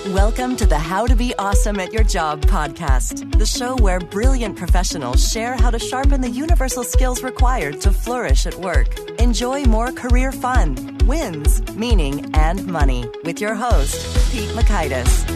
Welcome to the How to Be Awesome at Your Job podcast, the show where brilliant professionals share how to sharpen the universal skills required to flourish at work. Enjoy more career fun, wins, meaning, and money with your host, Pete Makaitis.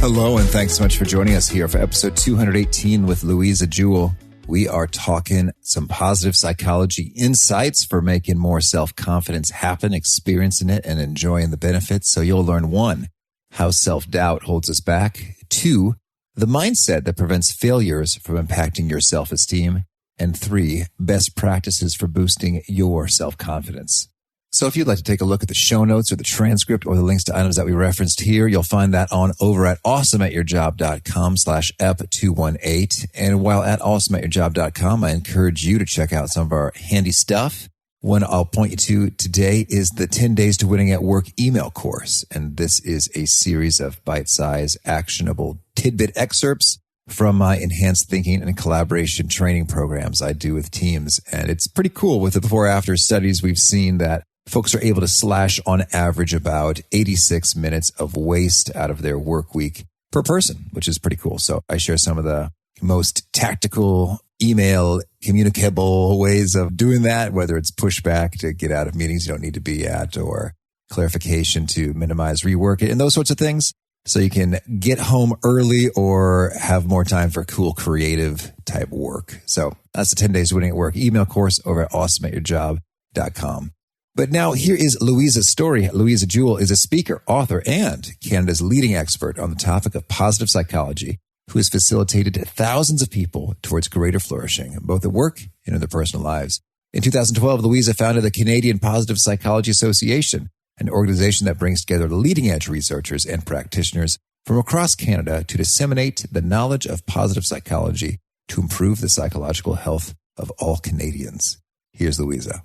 Hello, and thanks so much for joining us here for episode 218 with Louisa Jewell. We are talking some positive psychology insights for making more self-confidence happen, experiencing it, and enjoying the benefits. So you'll learn 1, how self-doubt holds us back. 2, the mindset that prevents failures from impacting your self-esteem. And 3, best practices for boosting your self-confidence. So if you'd like to take a look at the show notes or the transcript or the links to items that we referenced here, you'll find that on over at awesomeatyourjob.com/ep218. And while at awesomeatyourjob.com, I encourage you to check out some of our handy stuff. One I'll point you to today is the 10 Days to Winning at Work email course. And this is a series of bite-sized, actionable tidbit excerpts from my enhanced thinking and collaboration training programs I do with teams. And it's pretty cool. With the before-after studies, we've seen that folks are able to slash on average about 86 minutes of waste out of their work week per person, which is pretty cool. So I share some of the most tactical email communicable ways of doing that, whether it's pushback to get out of meetings you don't need to be at or clarification to minimize rework it and those sorts of things. So you can get home early or have more time for cool creative type work. So that's the 10 Days Winning at Work email course over at awesomeatyourjob.com. But now here is Louisa's story. Louisa Jewell is a speaker, author, and Canada's leading expert on the topic of positive psychology, who has facilitated thousands of people towards greater flourishing, both at work and in their personal lives. In 2012, Louisa founded the Canadian Positive Psychology Association, an organization that brings together leading-edge researchers and practitioners from across Canada to disseminate the knowledge of positive psychology to improve the psychological health of all Canadians. Here's Louisa.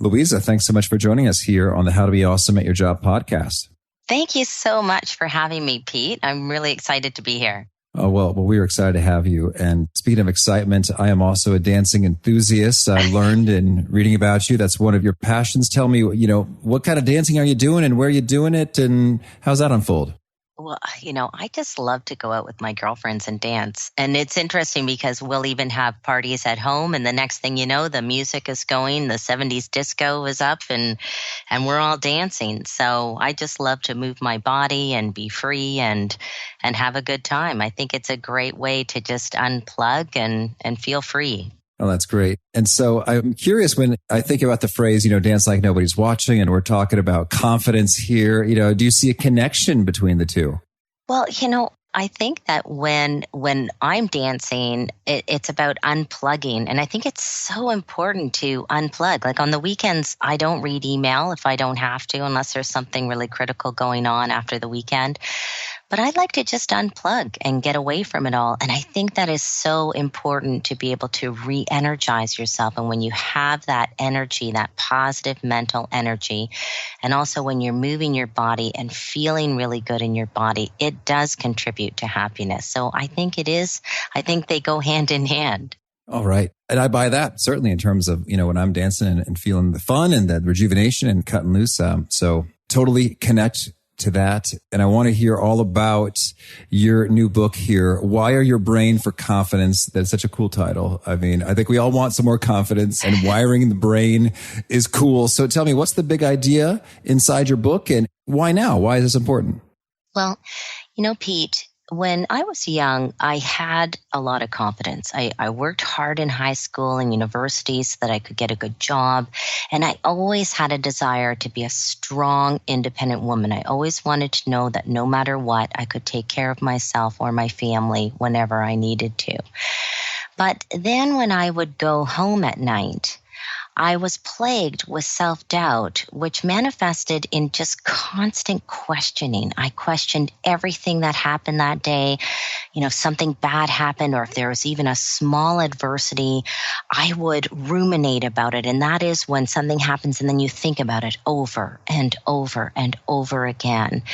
Louisa, thanks so much for joining us here on the How to Be Awesome at Your Job podcast. Thank you so much for having me, Pete. I'm really excited to be here. Oh, well, we're excited to have you. And speaking of excitement, I am also a dancing enthusiast. I learned in reading about you, that's one of your passions. Tell me, what kind of dancing are you doing and where are you doing it and how's that unfold? Well, I just love to go out with my girlfriends and dance. And it's interesting because we'll even have parties at home. And the next thing you know, the music is going, the 70s disco is up and we're all dancing. So I just love to move my body and be free and have a good time. I think it's a great way to just unplug and feel free. Oh, that's great. And so I'm curious when I think about the phrase, dance like nobody's watching, and we're talking about confidence here, do you see a connection between the two? Well, I think that when I'm dancing, it's about unplugging. And I think it's so important to unplug. Like on the weekends, I don't read email if I don't have to, unless there's something really critical going on after the weekend. But I'd like to just unplug and get away from it all. And I think that is so important to be able to re-energize yourself. And when you have that energy, that positive mental energy, and also when you're moving your body and feeling really good in your body, it does contribute to happiness. So I think they go hand in hand. All right. And I buy that certainly in terms of, when I'm dancing and feeling the fun and the rejuvenation and cutting loose. So totally connect to that. And I want to hear all about your new book here. Wire Your Brain for Confidence. That's such a cool title. I mean, I think we all want some more confidence and wiring the brain is cool. So tell me, what's the big idea inside your book and why now? Why is this important? Well, Pete, when I was young, I had a lot of confidence. I worked hard in high school and university so that I could get a good job. And I always had a desire to be a strong, independent woman. I always wanted to know that no matter what, I could take care of myself or my family whenever I needed to. But then when I would go home at night, I was plagued with self-doubt, which manifested in just constant questioning. I questioned everything that happened that day. If something bad happened or if there was even a small adversity, I would ruminate about it. And that is when something happens and then you think about it over and over and over again.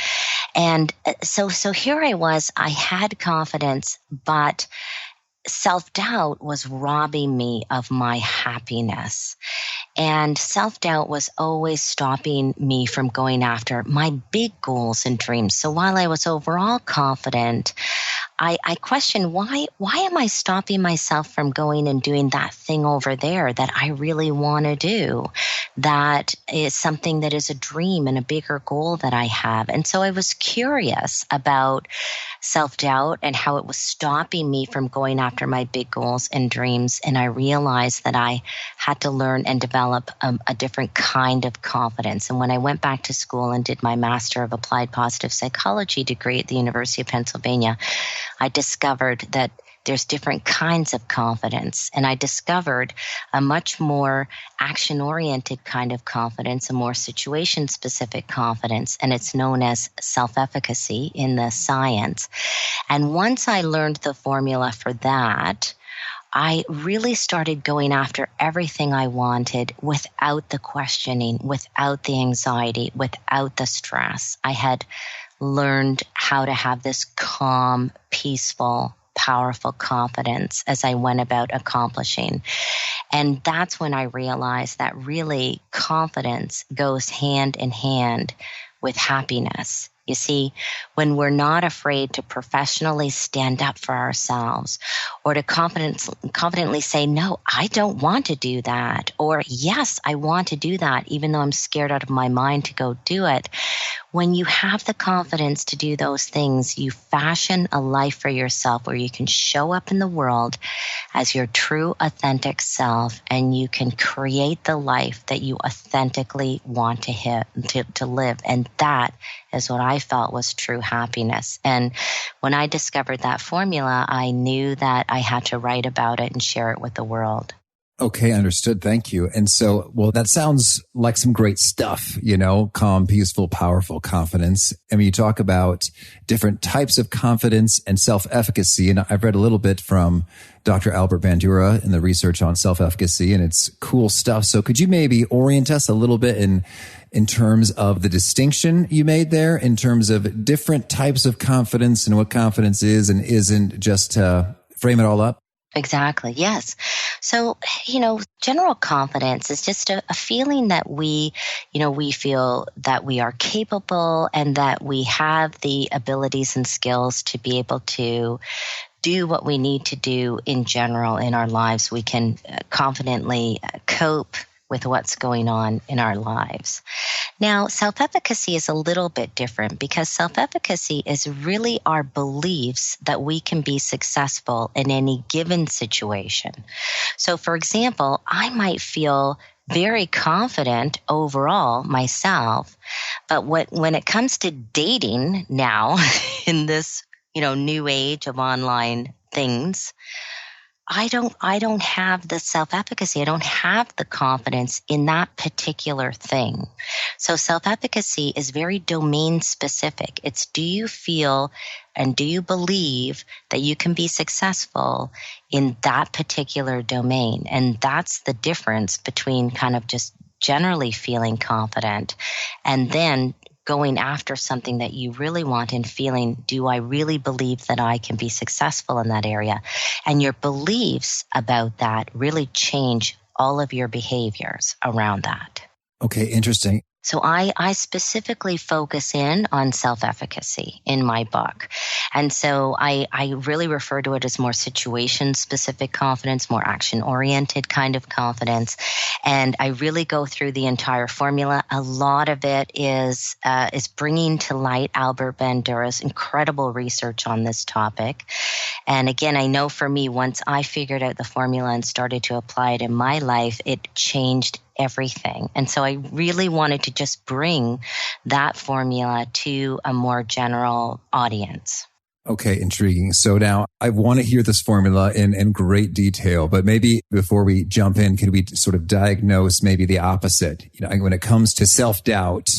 And so here I was, I had confidence, but self-doubt was robbing me of my happiness. And self-doubt was always stopping me from going after my big goals and dreams. So while I was overall confident, I questioned why am I stopping myself from going and doing that thing over there that I really want to do? That is something that is a dream and a bigger goal that I have. And so I was curious about self-doubt and how it was stopping me from going after my big goals and dreams. And I realized that I had to learn and develop a different kind of confidence. And when I went back to school and did my Master of Applied Positive Psychology degree at the University of Pennsylvania, I discovered that there's different kinds of confidence. And I discovered a much more action-oriented kind of confidence, a more situation-specific confidence, and it's known as self-efficacy in the science. And once I learned the formula for that, I really started going after everything I wanted without the questioning, without the anxiety, without the stress. I had learned how to have this calm, peaceful, powerful confidence as I went about accomplishing. And that's when I realized that really confidence goes hand in hand with happiness. You see, when we're not afraid to professionally stand up for ourselves or to confidently say, no, I don't want to do that, or yes, I want to do that, even though I'm scared out of my mind to go do it. When you have the confidence to do those things, you fashion a life for yourself where you can show up in the world as your true, authentic self, and you can create the life that you authentically want to live. And that is what I felt was true happiness. And when I discovered that formula, I knew that I had to write about it and share it with the world. Okay, understood. Thank you. And so, well, that sounds like some great stuff, calm, peaceful, powerful confidence. I mean, you talk about different types of confidence and self-efficacy. And I've read a little bit from Dr. Albert Bandura in the research on self-efficacy, and it's cool stuff. So could you maybe orient us a little bit in terms of the distinction you made there, in terms of different types of confidence and what confidence is and isn't, just to frame it all up? Exactly. Yes. So, general confidence is just a feeling that we feel that we are capable and that we have the abilities and skills to be able to do what we need to do in general in our lives. We can confidently cope with what's going on in our lives. Now, self-efficacy is a little bit different because self-efficacy is really our beliefs that we can be successful in any given situation. So, for example, I might feel very confident overall myself, but when it comes to dating now in this, new age of online things, I don't have the self-efficacy. I don't have the confidence in that particular thing. So self-efficacy is very domain specific. It's, do you feel and do you believe that you can be successful in that particular domain? And that's the difference between kind of just generally feeling confident and then going after something that you really want and feeling, do I really believe that I can be successful in that area? And your beliefs about that really change all of your behaviors around that. Okay, interesting. So I specifically focus in on self-efficacy in my book. And so I really refer to it as more situation-specific confidence, more action-oriented kind of confidence. And I really go through the entire formula. A lot of it is bringing to light Albert Bandura's incredible research on this topic. And again, I know for me, once I figured out the formula and started to apply it in my life, it changed everything. And so I really wanted to just bring that formula to a more general audience. Okay, intriguing. So now I want to hear this formula in great detail, but maybe before we jump in, could we sort of diagnose maybe the opposite? When it comes to self-doubt,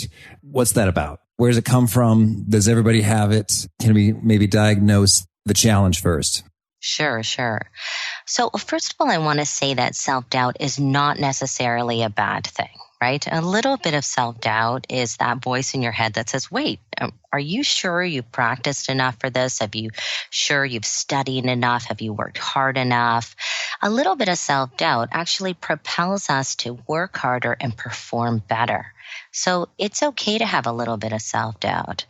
what's that about? Where does it come from? Does everybody have it? Can we maybe diagnose the challenge first? Sure. So first of all, I want to say that self-doubt is not necessarily a bad thing, right? A little bit of self-doubt is that voice in your head that says, wait, are you sure you've practiced enough for this? Have you sure you've studied enough? Have you worked hard enough? A little bit of self-doubt actually propels us to work harder and perform better. So it's okay to have a little bit of self-doubt.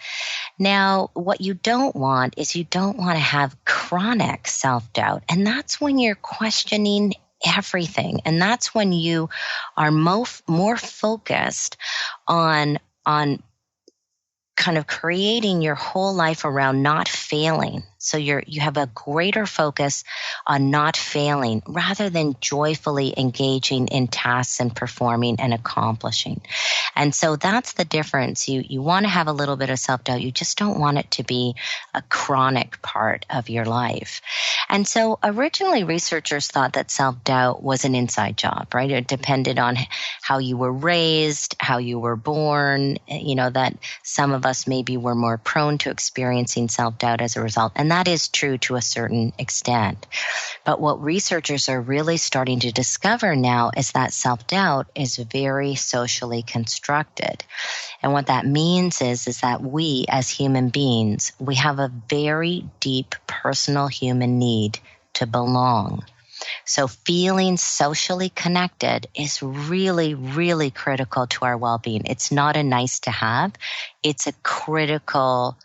Now, what you don't want is you don't want to have chronic self-doubt. And that's when you're questioning everything. And that's when you are more focused on kind of creating your whole life around not failing. So you have a greater focus on not failing rather than joyfully engaging in tasks and performing and accomplishing. And so that's the difference. You want to have a little bit of self-doubt. You just don't want it to be a chronic part of your life. And so originally researchers thought that self-doubt was an inside job, right? It depended on how you were raised, how you were born, that some of us maybe were more prone to experiencing self-doubt as a result. And that is true to a certain extent. But what researchers are really starting to discover now is that self-doubt is very socially constructed. And what that means is that we as human beings, we have a very deep personal human need to belong. So feeling socially connected is really, really critical to our well-being. It's not a nice to have. It's a critical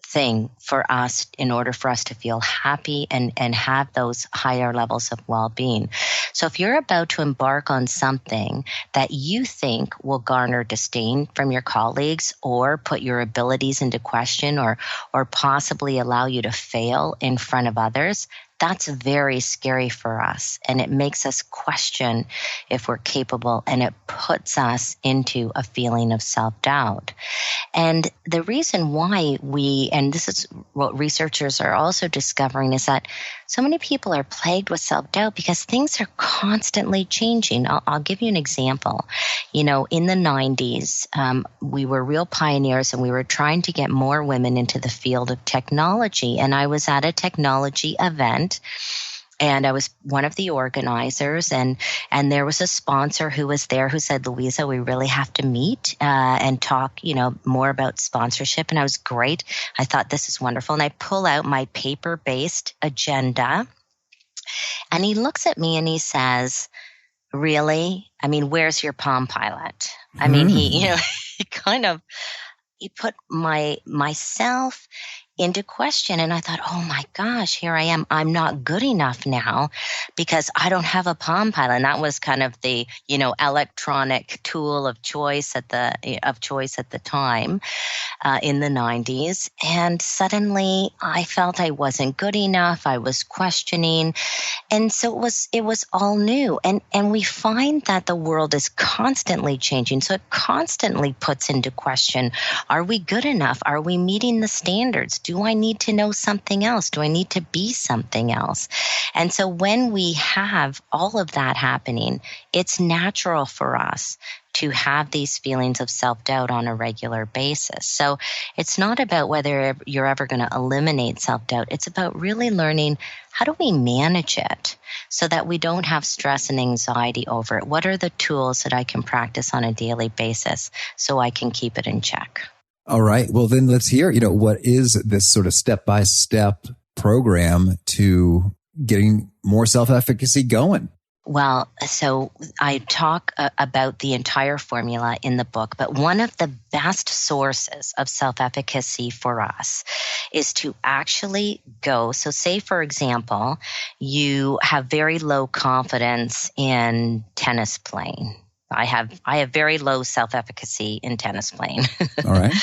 thing for us in order for us to feel happy and have those higher levels of well-being. So if you're about to embark on something that you think will garner disdain from your colleagues or put your abilities into question or possibly allow you to fail in front of others, that's very scary for us, and it makes us question if we're capable, and it puts us into a feeling of self-doubt. And the reason why and this is what researchers are also discovering, is that so many people are plagued with self-doubt because things are constantly changing. I'll give you an example. In the 90s, we were real pioneers, and we were trying to get more women into the field of technology. And I was at a technology event, and I was one of the organizers, and there was a sponsor who was there who said, Louisa, we really have to meet and talk, more about sponsorship. And I was great. I thought, this is wonderful. And I pull out my paper-based agenda, and he looks at me and he says, really? I mean, where's your Palm Pilot? I mean, he put myself into question. And I thought, oh my gosh, here I am. I'm not good enough now because I don't have a Palm Pilot. And that was kind of the, electronic tool of choice at the time in the 90s. And suddenly I felt I wasn't good enough. I was questioning. And so it was all new. And we find that the world is constantly changing. So it constantly puts into question, are we good enough? Are we meeting the standards? Do I need to know something else? Do I need to be something else? And so when we have all of that happening, it's natural for us to have these feelings of self-doubt on a regular basis. So it's not about whether you're ever going to eliminate self-doubt. It's about really learning, how do we manage it so that we don't have stress and anxiety over it? What are the tools that I can practice on a daily basis so I can keep it in check? All right. Well, then let's hear, what is this sort of step-by-step program to getting more self-efficacy going? Well, so I talk about the entire formula in the book, but one of the best sources of self-efficacy for us is to actually go. So say, for example, you have very low confidence in tennis playing. I have very low self-efficacy in tennis playing. All right.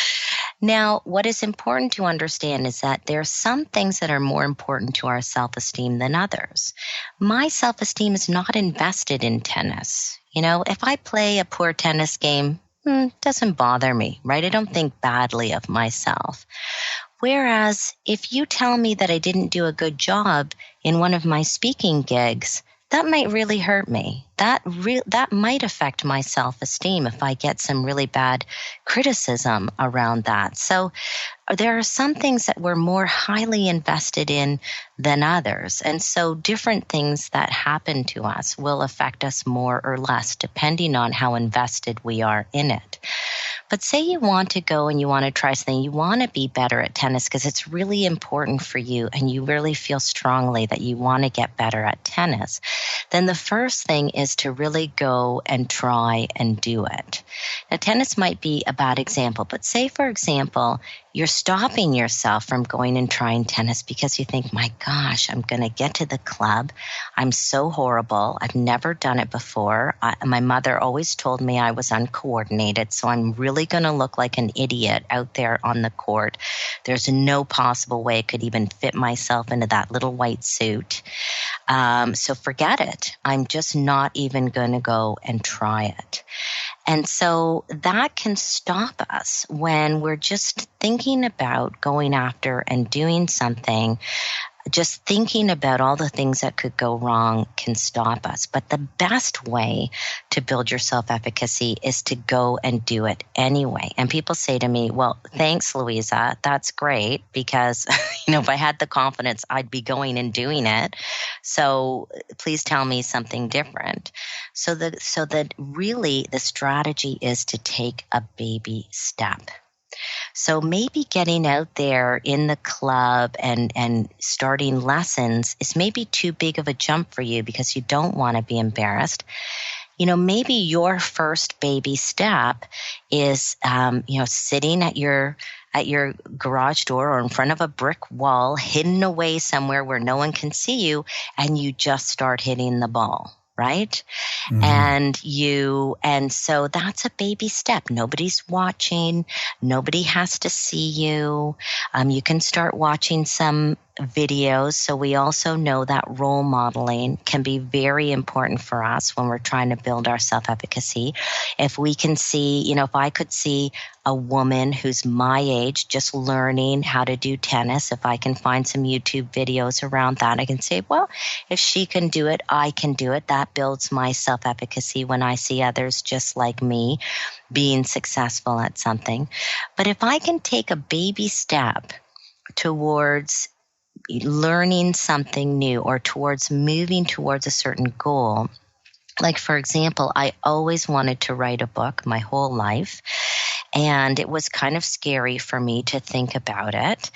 Now, what is important to understand is that there are some things that are more important to our self-esteem than others. My self-esteem is not invested in tennis. If I play a poor tennis game, it doesn't bother me, right? I don't think badly of myself. Whereas if you tell me that I didn't do a good job in one of my speaking gigs, that might really hurt me. That might affect my self-esteem if I get some really bad criticism around that. So there are some things that we're more highly invested in than others. And so different things that happen to us will affect us more or less depending on how invested we are in it. But say you want to go and you want to try something, you want to be better at tennis because it's really important for you and you really feel strongly that you want to get better at tennis, then the first thing is to really go and try and do it. Now, tennis might be a bad example, but say, for example, you're stopping yourself from going and trying tennis because you think, my gosh, I'm going to get to the club. I'm so horrible. I've never done it before. My mother always told me I was uncoordinated, so I'm really going to look like an idiot out there on the court. There's no possible way I could even fit myself into that little white suit. So forget it. I'm just not even going to go and try it. And so that can stop us when we're just thinking about going after and doing something. Just thinking about all the things that could go wrong can stop us. But the best way to build your self-efficacy is to go and do it anyway. And people say to me, well, thanks, Louisa. That's great because, if I had the confidence, I'd be going and doing it. So please tell me something different. So that really the strategy is to take a baby step. So maybe getting out there in the club and starting lessons is maybe too big of a jump for you because you don't want to be embarrassed. Maybe your first baby step is, sitting at your garage door or in front of a brick wall, hidden away somewhere where no one can see you, and you just start hitting the ball. Right? Mm-hmm. And so that's a baby step. Nobody's watching. Nobody has to see you. You can start watching some videos. So we also know that role modeling can be very important for us when we're trying to build our self-efficacy. If we can see, if I could see a woman who's my age just learning how to do tennis, if I can find some YouTube videos around that, I can say, well, if she can do it, I can do it. That builds my self-efficacy when I see others just like me being successful at something. But if I can take a baby step towards learning something new or towards moving towards a certain goal, like, for example, I always wanted to write a book my whole life. And it was kind of scary for me to think about it.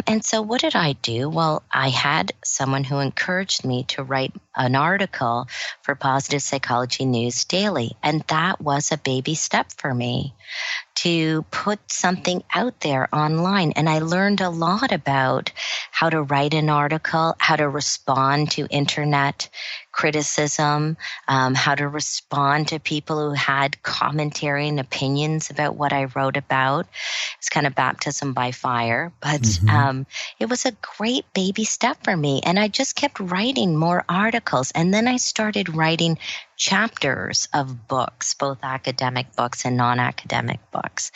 And so what did I do? Well, I had someone who encouraged me to write an article for Positive Psychology News Daily. And that was a baby step for me to put something out there online. And I learned a lot about how to write an article, how to respond to internet criticism, how to respond to people who had commentary and opinions about what I wrote about. It's kind of baptism by fire, but it was a great baby step for me. And I just kept writing more articles. And then I started writing chapters of books, both academic books and non-academic books.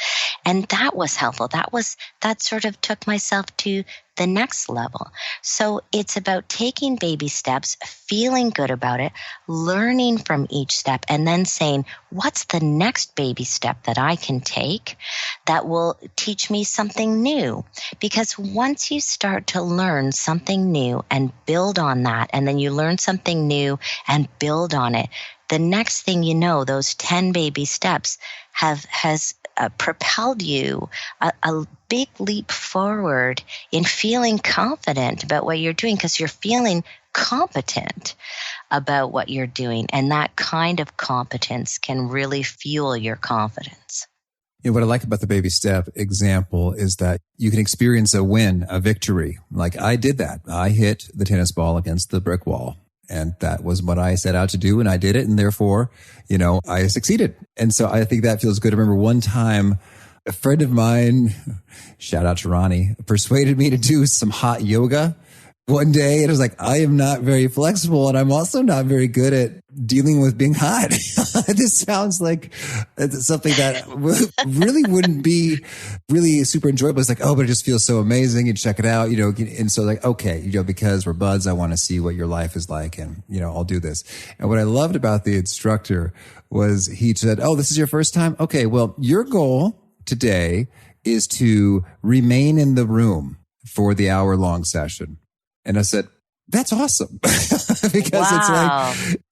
And that was helpful. That sort of took myself to the next level. So it's about taking baby steps, feeling good about it, learning from each step, and then saying, what's the next baby step that I can take that will teach me something new? Because once you start to learn something new and build on that, and then you learn something new and build on it, the next thing you know, those 10 baby steps has propelled you a big leap forward in feeling confident about what you're doing because you're feeling competent about what you're doing. And that kind of competence can really fuel your confidence. What I like about the baby step example is that you can experience a win, a victory. Like I did that. I hit the tennis ball against the brick wall. And that was what I set out to do, and I did it, and therefore, I succeeded. And so I think that feels good. I remember one time, a friend of mine, shout out to Ronnie, persuaded me to do some hot yoga. one day. It was like, I am not very flexible, and I'm also not very good at dealing with being hot. This sounds like something that really wouldn't be really super enjoyable. It's like, oh, but it just feels so amazing. You check it out, and so like, okay, because we're buds, I want to see what your life is like, and, I'll do this. And what I loved about the instructor was he said, oh, this is your first time? Okay, well, your goal today is to remain in the room for the hour-long session. And I said, that's awesome. Because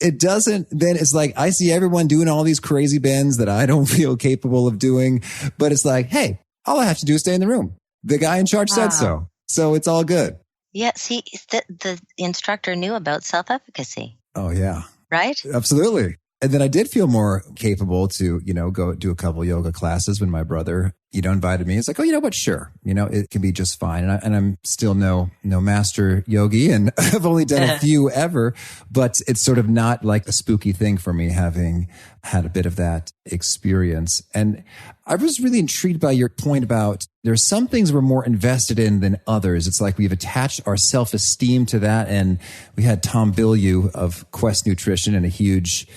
It's like, then it's like, I see everyone doing all these crazy bends that I don't feel capable of doing. But it's like, hey, all I have to do is stay in the room. The guy in charge said so. So it's all good. Yeah. See, the instructor knew about self-efficacy. Oh, yeah. Right? Absolutely. And then I did feel more capable to, go do a couple yoga classes when my brother, invited me. It's like, oh, but sure. It can be just fine. And I'm still no master yogi, and I've only done a few ever, but it's sort of not like a spooky thing for me, having had a bit of that experience. And I was really intrigued by your point about there's some things we're more invested in than others. It's like we've attached our self-esteem to that. And we had Tom Bilyeu of Quest Nutrition, and a huge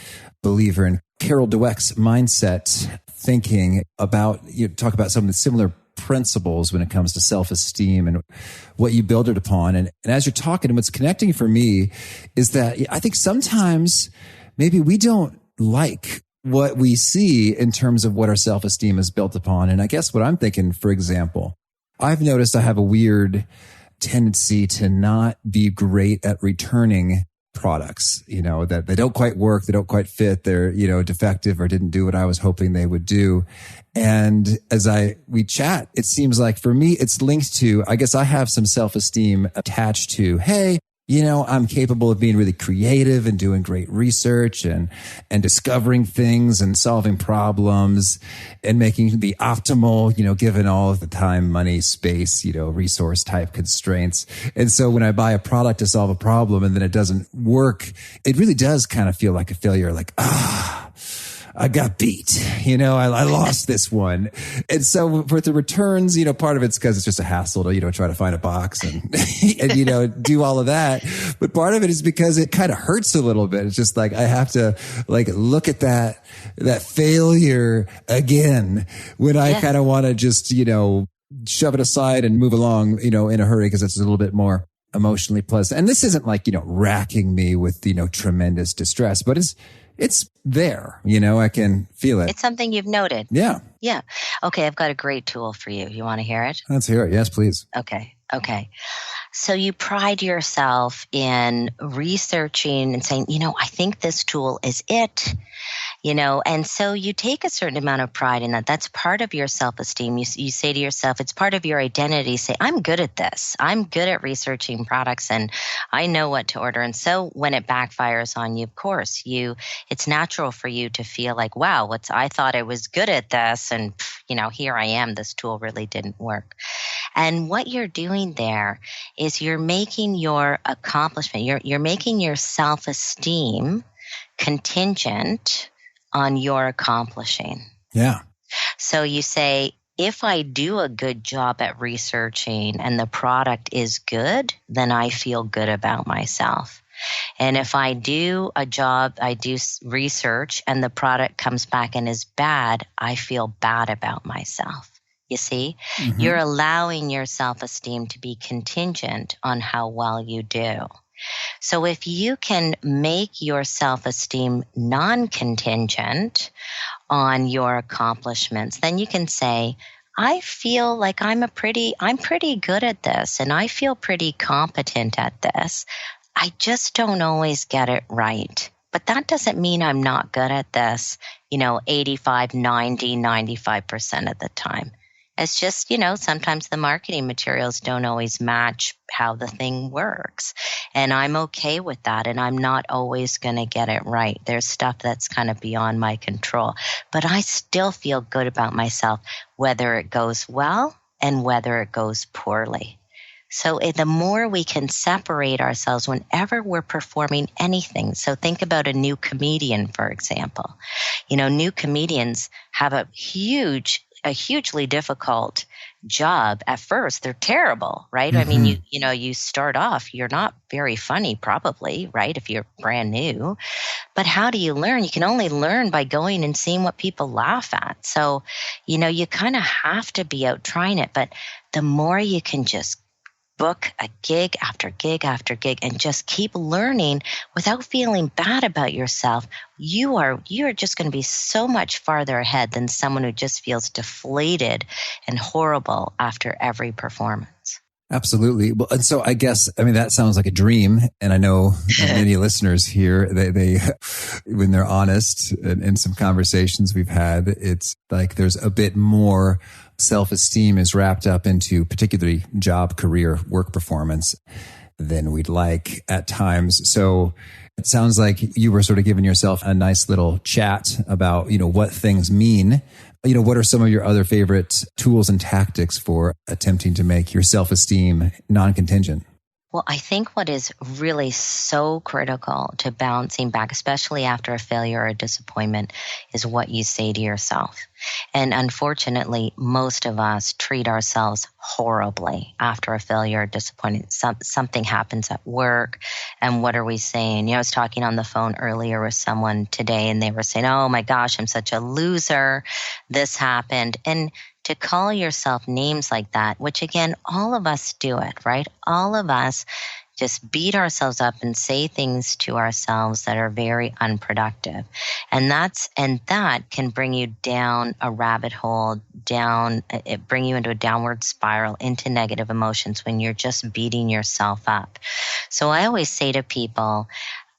believer in Carol Dweck's mindset thinking about, talk about some of the similar principles when it comes to self-esteem and what you build it upon. And as you're talking, and what's connecting for me is that I think sometimes maybe we don't like what we see in terms of what our self-esteem is built upon. And I guess what I'm thinking, for example, I've noticed I have a weird tendency to not be great at returning products, that they don't quite work, they don't quite fit, they're, defective or didn't do what I was hoping they would do. And as we chat, it seems like for me, it's linked to, I guess I have some self-esteem attached to, hey, I'm capable of being really creative and doing great research and discovering things and solving problems and making the optimal, given all of the time, money, space, resource type constraints. And so when I buy a product to solve a problem and then it doesn't work, it really does kind of feel like a failure, like, I got beat, I lost this one. And so for the returns, part of it's because it's just a hassle to, try to find a box and, and, do all of that. But part of it is because it kind of hurts a little bit. It's just like, I have to look at that failure again when I kind of want to just, shove it aside and move along, in a hurry because it's a little bit more emotionally pleasant. And this isn't like, racking me with, tremendous distress, but it's there, I can feel it. It's something you've noted. Yeah. Yeah. Okay. I've got a great tool for you. You want to hear it? Let's hear it. Yes, please. Okay. So you pride yourself in researching and saying, I think this tool is it. And so you take a certain amount of pride in that. That's part of your self-esteem. You say to yourself, it's part of your identity. Say, I'm good at this. I'm good at researching products and I know what to order. And so when it backfires on you, of course, it's natural for you to feel like, wow, I thought I was good at this. And, here I am. This tool really didn't work. And what you're doing there is you're making your accomplishment, you're making your self-esteem contingent on your accomplishing. Yeah. So you say, if I do a good job at researching and the product is good, then I feel good about myself. And if I do a job, I do research and the product comes back and is bad, I feel bad about myself. You see, You're allowing your self-esteem to be contingent on how well you do. So if you can make your self-esteem non-contingent on your accomplishments, then you can say, I feel like I'm pretty good at this and I feel pretty competent at this. I just don't always get it right. But that doesn't mean I'm not good at this, 85, 90, 95% of the time. It's just, sometimes the marketing materials don't always match how the thing works. And I'm okay with that. And I'm not always going to get it right. There's stuff that's kind of beyond my control. But I still feel good about myself, whether it goes well and whether it goes poorly. So the more we can separate ourselves whenever we're performing anything. So think about a new comedian, for example. New comedians have a hugely difficult job, at first, they're terrible, right? I mean, you start off, you're not very funny probably, right? If you're brand new. But how do you learn? You can only learn by going and seeing what people laugh at. So, you kind of have to be out trying it. But the more you can just book a gig after gig after gig and just keep learning without feeling bad about yourself, you are just going to be so much farther ahead than someone who just feels deflated and horrible after every performance. Absolutely. Well, and so I guess, that sounds like a dream. And I know many listeners here, they, when they're honest in some conversations we've had, it's like there's a bit more self-esteem is wrapped up into particularly job, career, work performance than we'd like at times. So it sounds like you were sort of giving yourself a nice little chat about, what things mean. What are some of your other favorite tools and tactics for attempting to make your self-esteem non-contingent? Well, I think what is really so critical to bouncing back, especially after a failure or a disappointment, is what you say to yourself. And unfortunately, most of us treat ourselves horribly after a failure or disappointment. Something happens at work, and what are we saying? I was talking on the phone earlier with someone today, and they were saying, oh my gosh, I'm such a loser. This happened. And to call yourself names like that, which again, all of us do it, right? All of us just beat ourselves up and say things to ourselves that are very unproductive. And that can bring you down a rabbit hole, bring you into a downward spiral into negative emotions when you're just beating yourself up. So I always say to people,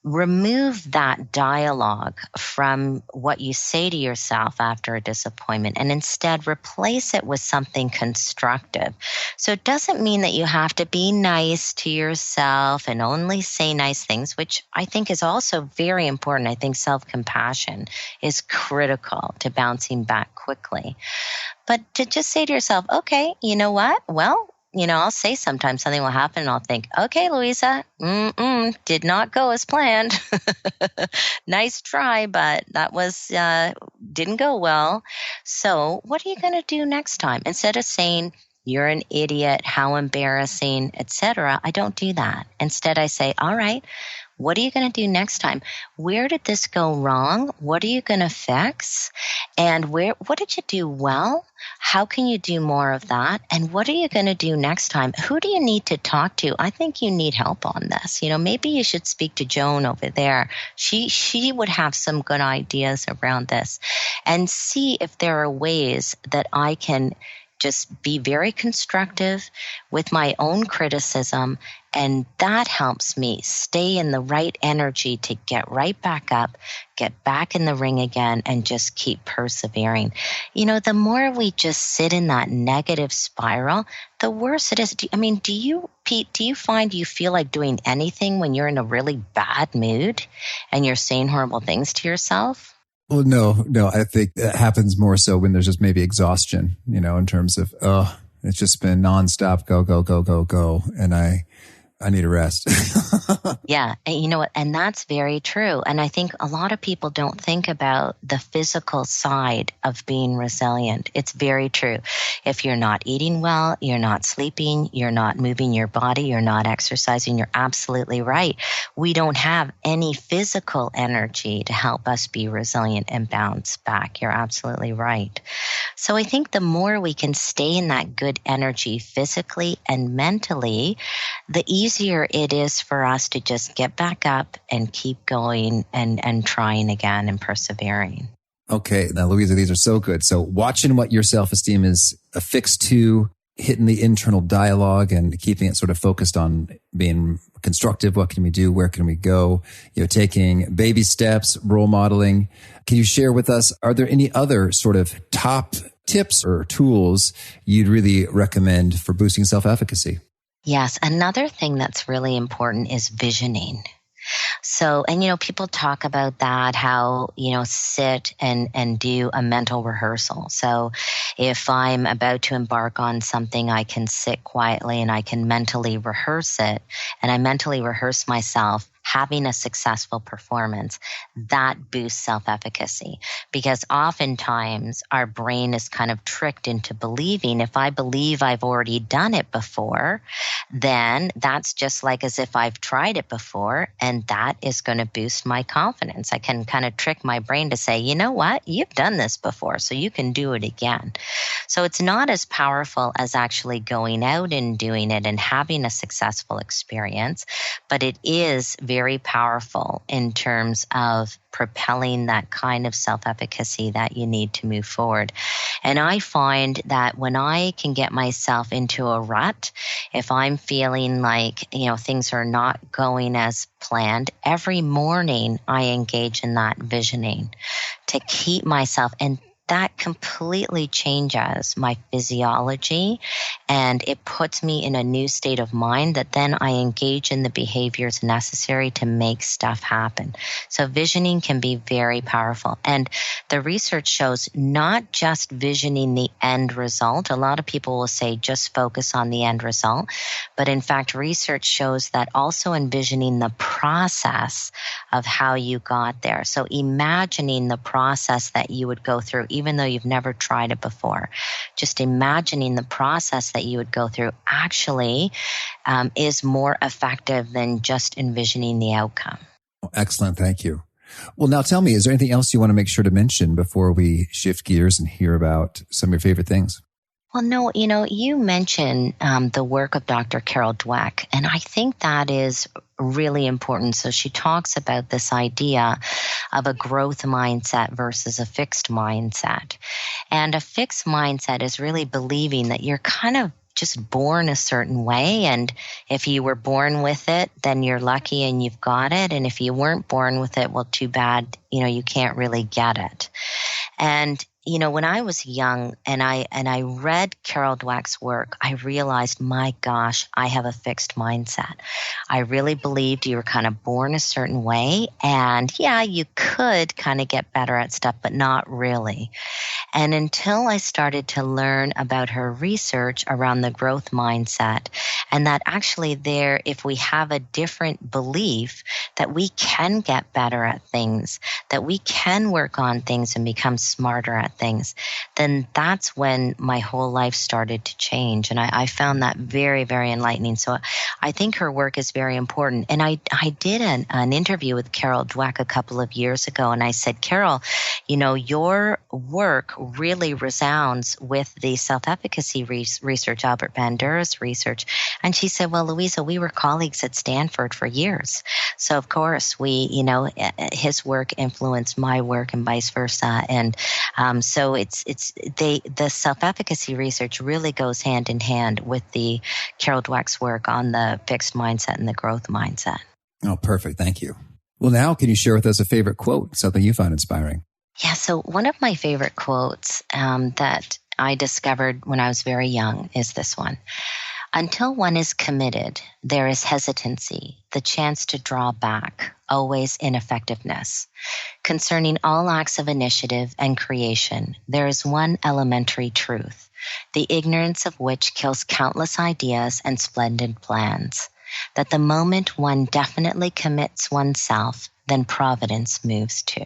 remove that dialogue from what you say to yourself after a disappointment and instead replace it with something constructive. So it doesn't mean that you have to be nice to yourself and only say nice things, which I think is also very important. I think self-compassion is critical to bouncing back quickly. But to just say to yourself, okay, you know what? Well, I'll say sometimes something will happen and I'll think, okay, Louisa, did not go as planned. Nice try, but that didn't go well. So what are you going to do next time? Instead of saying, you're an idiot, how embarrassing, etc., I don't do that. Instead, I say, all right, what are you going to do next time? Where did this go wrong? What are you going to fix? And what did you do well? How can you do more of that? And what are you going to do next time? Who do you need to talk to? I think you need help on this. Maybe you should speak to Joan over there. She would have some good ideas around this. And see if there are ways that I can just be very constructive with my own criticism, and that helps me stay in the right energy to get right back up, get back in the ring again, and just keep persevering. The more we just sit in that negative spiral, the worse it is. Pete, do you find you feel like doing anything when you're in a really bad mood and you're saying horrible things to yourself? Well, no, I think that happens more so when there's just maybe exhaustion, in terms of, it's just been nonstop, go, go, go, go, go. And I need a rest. Yeah. And you know what? And that's very true. And I think a lot of people don't think about the physical side of being resilient. It's very true. If you're not eating well, you're not sleeping, you're not moving your body, you're not exercising, you're absolutely right. We don't have any physical energy to help us be resilient and bounce back. You're absolutely right. So I think the more we can stay in that good energy physically and mentally, the easier it is for us to just get back up and keep going and trying again and persevering. Okay. Now, Louisa, these are so good. So watching what your self-esteem is affixed to, hitting the internal dialogue and keeping it sort of focused on being constructive. What can we do? Where can we go? Taking baby steps, role modeling. Can you share with us, are there any other sort of top tips or tools you'd really recommend for boosting self-efficacy? Yes. Another thing that's really important is visioning. So, and people talk about that, how, sit and do a mental rehearsal. So if I'm about to embark on something, I can sit quietly and I can mentally rehearse it. And I mentally rehearse myself having a successful performance, that boosts self-efficacy. Because oftentimes our brain is kind of tricked into believing if I believe I've already done it before, then that's just like as if I've tried it before, and that is going to boost my confidence. I can kind of trick my brain to say, you know what, you've done this before, so you can do it again. So it's not as powerful as actually going out and doing it and having a successful experience, but it is very powerful in terms of propelling that kind of self-efficacy that you need to move forward. And I find that when I can get myself into a rut, if I'm feeling like, things are not going as planned, every morning I engage in that visioning to keep myself, and that completely changes my physiology, and it puts me in a new state of mind that then I engage in the behaviors necessary to make stuff happen. So visioning can be very powerful. And the research shows not just visioning the end result. A lot of people will say just focus on the end result. But in fact, research shows that also envisioning the process of how you got there. So imagining the process that you would go through, even though you've never tried it before. Just imagining the process that you would go through actually is more effective than just envisioning the outcome. Excellent. Thank you. Well, now tell me, is there anything else you want to make sure to mention before we shift gears and hear about some of your favorite things? Well, no, you mentioned the work of Dr. Carol Dweck, and I think that is really important. So she talks about this idea of a growth mindset versus a fixed mindset. And a fixed mindset is really believing that you're kind of just born a certain way. And if you were born with it, then you're lucky and you've got it. And if you weren't born with it, well, too bad, you can't really get it. And when I was young and I read Carol Dweck's work, I realized, my gosh, I have a fixed mindset. I really believed you were kind of born a certain way. And yeah, you could kind of get better at stuff, but not really. And until I started to learn about her research around the growth mindset, and that actually if we have a different belief that we can get better at things, that we can work on things and become smarter at things, then that's when my whole life started to change. And I found that very, very enlightening. So I think her work is very important. And I did an interview with Carol Dweck a couple of years ago, and I said, Carol, your work really resounds with the self-efficacy research, Albert Bandura's research. And she said, well, Louisa, we were colleagues at Stanford for years. So of course his work influenced my work and vice versa. And so the self-efficacy research really goes hand in hand with the Carol Dweck's work on the fixed mindset and the growth mindset. Oh, perfect. Thank you. Well, now can you share with us a favorite quote, something you find inspiring? Yeah, so one of my favorite quotes that I discovered when I was very young is this one. Until one is committed, there is hesitancy, the chance to draw back, always ineffectiveness. Concerning all acts of initiative and creation, there is one elementary truth, the ignorance of which kills countless ideas and splendid plans, that the moment one definitely commits oneself, then providence moves too.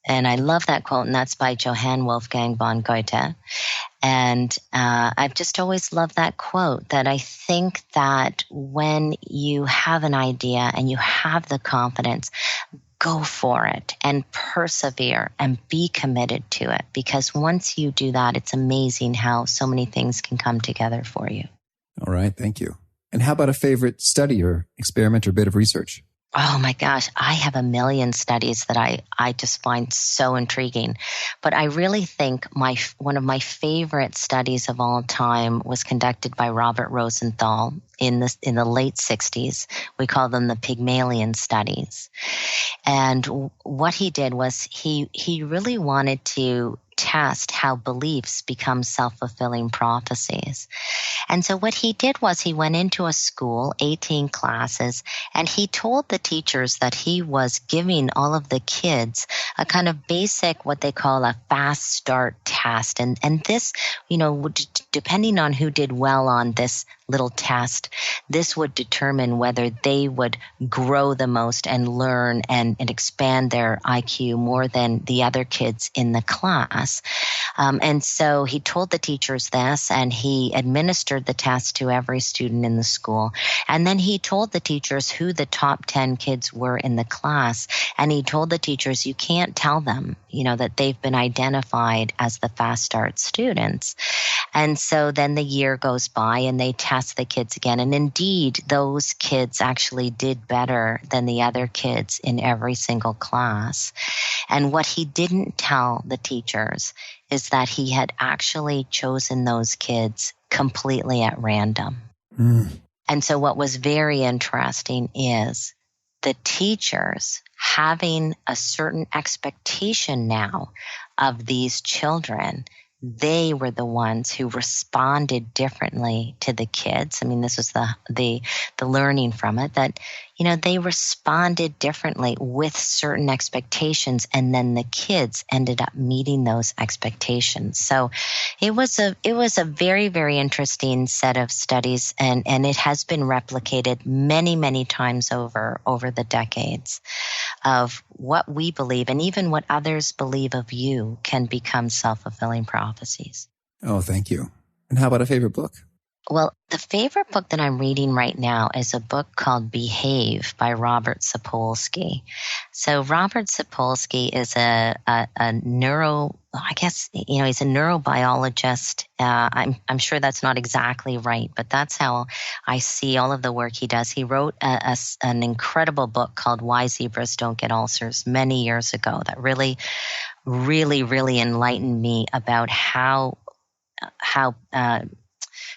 And I love that quote, and that's by Johann Wolfgang von Goethe. And I've just always loved that quote, that I think that when you have an idea and you have the confidence, go for it and persevere and be committed to it. Because once you do that, it's amazing how so many things can come together for you. All right. Thank you. And how about a favorite study or experiment or bit of research? Oh my gosh, I have a million studies that I just find so intriguing. But I really think one of my favorite studies of all time was conducted by Robert Rosenthal in the late 60s. We call them the Pygmalion studies. And what he did was he really wanted to test how beliefs become self-fulfilling prophecies. And so what he did was he went into a school, 18 classes, and he told the teachers that he was giving all of the kids a kind of basic, what they call a fast start test. And this, depending on who did well on this little test. This would determine whether they would grow the most and learn and expand their IQ more than the other kids in the class. And so he told the teachers this, and he administered the test to every student in the school. And then he told the teachers who the top 10 kids were in the class. And he told the teachers, you can't tell them, that they've been identified as the fast start students. And so then the year goes by and they test the kids again. And indeed, those kids actually did better than the other kids in every single class. And what he didn't tell the teachers is that he had actually chosen those kids completely at random. And so what was very interesting is the teachers having a certain expectation now of these children. They were the ones who responded differently to the kids. I mean, this was the learning from it, that, they responded differently with certain expectations, and then the kids ended up meeting those expectations. So it was a very, very interesting set of studies, and it has been replicated many, many times over the decades, of what we believe and even what others believe of you can become self-fulfilling prophecies. Oh, thank you. And how about a favorite book? Well, the favorite book that I'm reading right now is a book called Behave by Robert Sapolsky. So Robert Sapolsky is he's a neurobiologist. I'm sure that's not exactly right, but that's how I see all of the work he does. He wrote an incredible book called Why Zebras Don't Get Ulcers many years ago that really, really, really enlightened me about how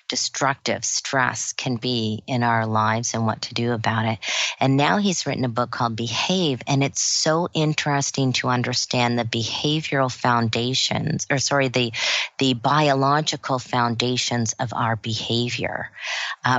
destructive stress can be in our lives and what to do about it. And now he's written a book called Behave, and it's so interesting to understand the behavioral foundations, the biological foundations of our behavior.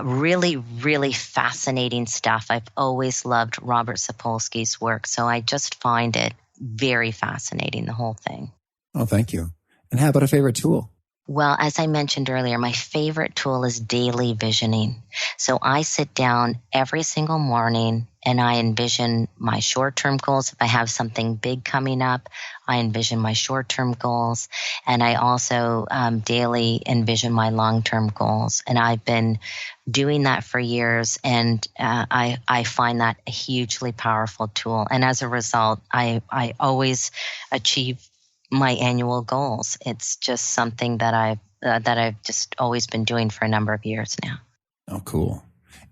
Really, really fascinating stuff. I've always loved Robert Sapolsky's work, so I just find it very fascinating, the whole thing. Oh, thank you. And how about a favorite tool? Well, as I mentioned earlier, my favorite tool is daily visioning. So I sit down every single morning and I envision my short-term goals. If I have something big coming up, I envision my short-term goals. And I also daily envision my long-term goals. And I've been doing that for years, and I find that a hugely powerful tool. And as a result, I always achieve my annual goals. It's just something that I've just always been doing for a number of years now. Oh, cool.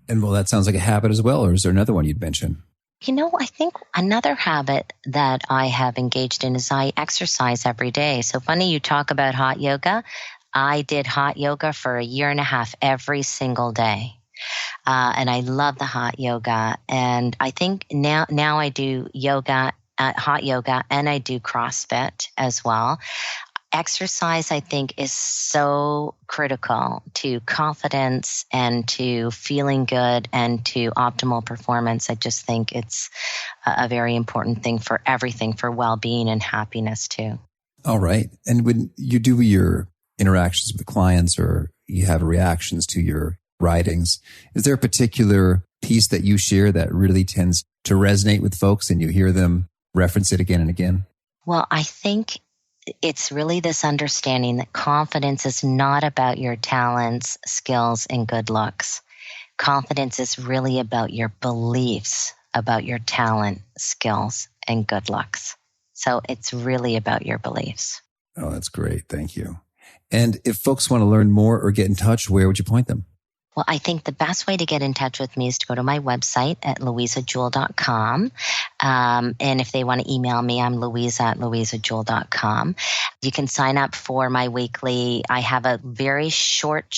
And well, that sounds like a habit as well, or is there another one you'd mention? I think another habit that I have engaged in is I exercise every day. So funny you talk about hot yoga. I did hot yoga for a year and a half every single day. And I love the hot yoga. And I think now I do hot yoga, and I do CrossFit as well. Exercise, I think, is so critical to confidence and to feeling good and to optimal performance. I just think it's a very important thing for everything, for well-being and happiness too. All right. And when you do your interactions with the clients or you have reactions to your writings, is there a particular piece that you share that really tends to resonate with folks and you hear them reference it again and again? Well, I think it's really this understanding that confidence is not about your talents, skills, and good looks. Confidence is really about your beliefs about your talent, skills, and good looks. So it's really about your beliefs. Oh, that's great. Thank you. And if folks want to learn more or get in touch, where would you point them? Well, I think the best way to get in touch with me is to go to my website at louisajewell.com. And if they want to email me, I'm louisa@louisajewell.com. You can sign up for my I have a very short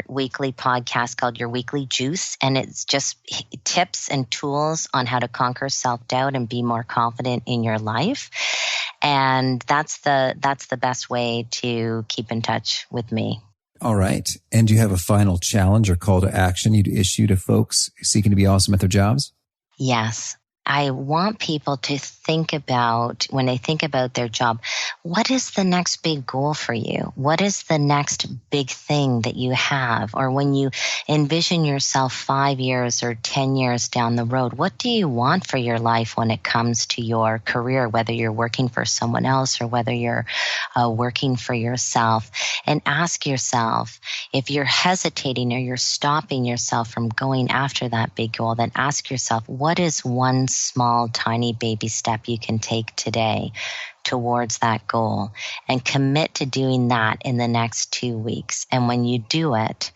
weekly podcast called Your Weekly Juice. And it's just tips and tools on how to conquer self-doubt and be more confident in your life. And that's the best way to keep in touch with me. All right. And do you have a final challenge or call to action you'd issue to folks seeking to be awesome at their jobs? Yes. I want people to think about, when they think about their job, what is the next big goal for you? What is the next big thing that you have? Or when you envision yourself 5 years or 10 years down the road, what do you want for your life when it comes to your career, whether you're working for someone else or whether you're working for yourself? And ask yourself, if you're hesitating or you're stopping yourself from going after that big goal, then ask yourself, what is one small, tiny baby step you can take today towards that goal? And commit to doing that in the next 2 weeks. And when you do it,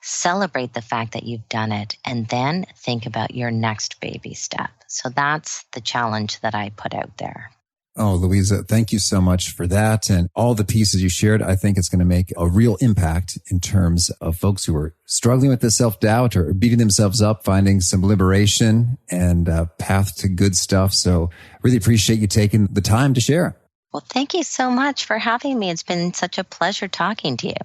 celebrate the fact that you've done it, and then think about your next baby step. So that's the challenge that I put out there. Oh, Louisa, thank you so much for that. And all the pieces you shared, I think it's going to make a real impact in terms of folks who are struggling with the self-doubt or beating themselves up, finding some liberation and a path to good stuff. So really appreciate you taking the time to share. Well, thank you so much for having me. It's been such a pleasure talking to you.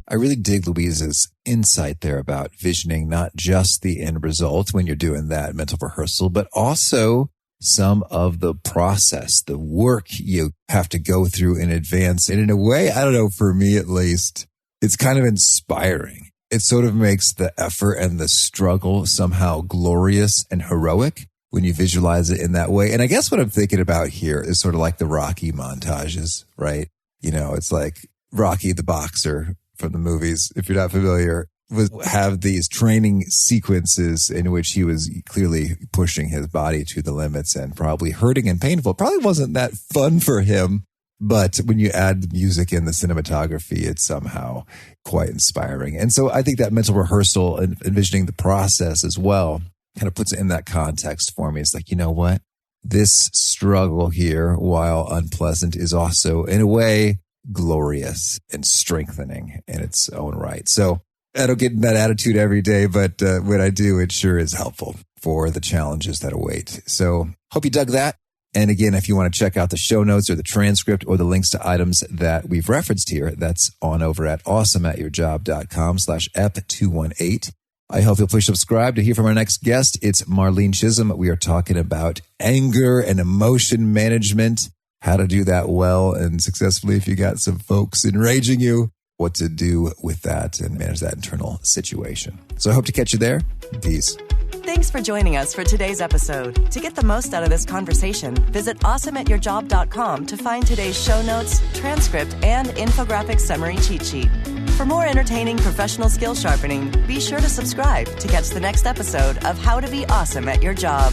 I really dig Louisa's insight there about visioning not just the end result when you're doing that mental rehearsal, but also some of the process, the work you have to go through in advance. And in a way, I don't know, for me at least, it's kind of inspiring. It sort of makes the effort and the struggle somehow glorious and heroic when you visualize it in that way. And I guess what I'm thinking about here is sort of like the Rocky montages, right? You know, it's like Rocky the boxer from the movies, if you're not familiar, would have these training sequences in which he was clearly pushing his body to the limits and probably hurting and painful. Probably wasn't that fun for him, but when you add the music and the cinematography, it's somehow quite inspiring. And so I think that mental rehearsal and envisioning the process as well kind of puts it in that context for me. It's like, you know what? This struggle here, while unpleasant, is also in a way glorious and strengthening in its own right. So I don't get in that attitude every day, but when I do, it sure is helpful for the challenges that await. So hope you dug that. And again, if you want to check out the show notes or the transcript or the links to items that we've referenced here, that's on over at awesomeatyourjob.com/ep218. I hope you'll please subscribe to hear from our next guest. It's Marlene Chisholm. We are talking about anger and emotion management, how to do that well and successfully if you got some folks enraging you, what to do with that and manage that internal situation. So I hope to catch you there. Peace. Thanks for joining us for today's episode. To get the most out of this conversation, visit awesomeatyourjob.com to find today's show notes, transcript, and infographic summary cheat sheet. For more entertaining professional skill sharpening, be sure to subscribe to catch the next episode of How to Be Awesome at Your Job.